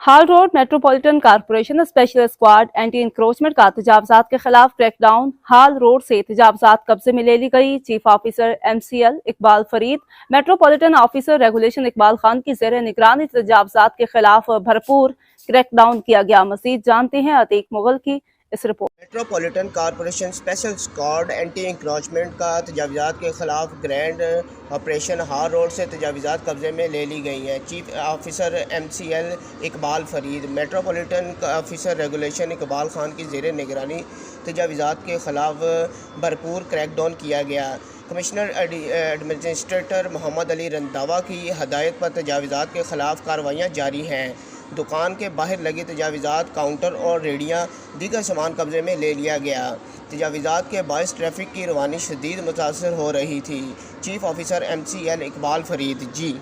हाल road metropolitan corporation special squad anti encroachment का तजावजात के खिलाफ क्रैकडाउन। हाल रोड से तजावजात कब्जे में ले ली गई। Chief officer MCL Iqbal Farid, metropolitan officer regulation Iqbal Khan की जेर निगरानी तजावजात के खिलाफ भरपूर क्रैकडाउन किया गया। मजीद जानते हैं अतीक मुगल की इस report. Metropolitan corporation special squad anti encroachment का तजावजात के खिलाफ ग्रैंड ऑपरेशन हार रोड से तजावजात कब्जे में ले ली गई हैं। Chief officer MCL Iqbal Farid, metropolitan officer regulation Iqbal Khan की जेर निगरानी तजावजात के खिलाफ भरपूर क्रैकडाउन किया गया। कमिश्नर एडमिनिस्ट्रेटर मोहम्मद अली रंधावा की हदायत पर तजावजात के खिलाफ कार्रवाइयाँ जारी हैं। दुकान के बाहर लगे तजावजात, काउंटर और रेडियाँ दीगर सामान कब्जे में ले लिया गया। तजावजात के बायस ट्रैफिक की रवानी शदीद मुतासर हो रही थी। Chief officer MCL Iqbal Farid जी।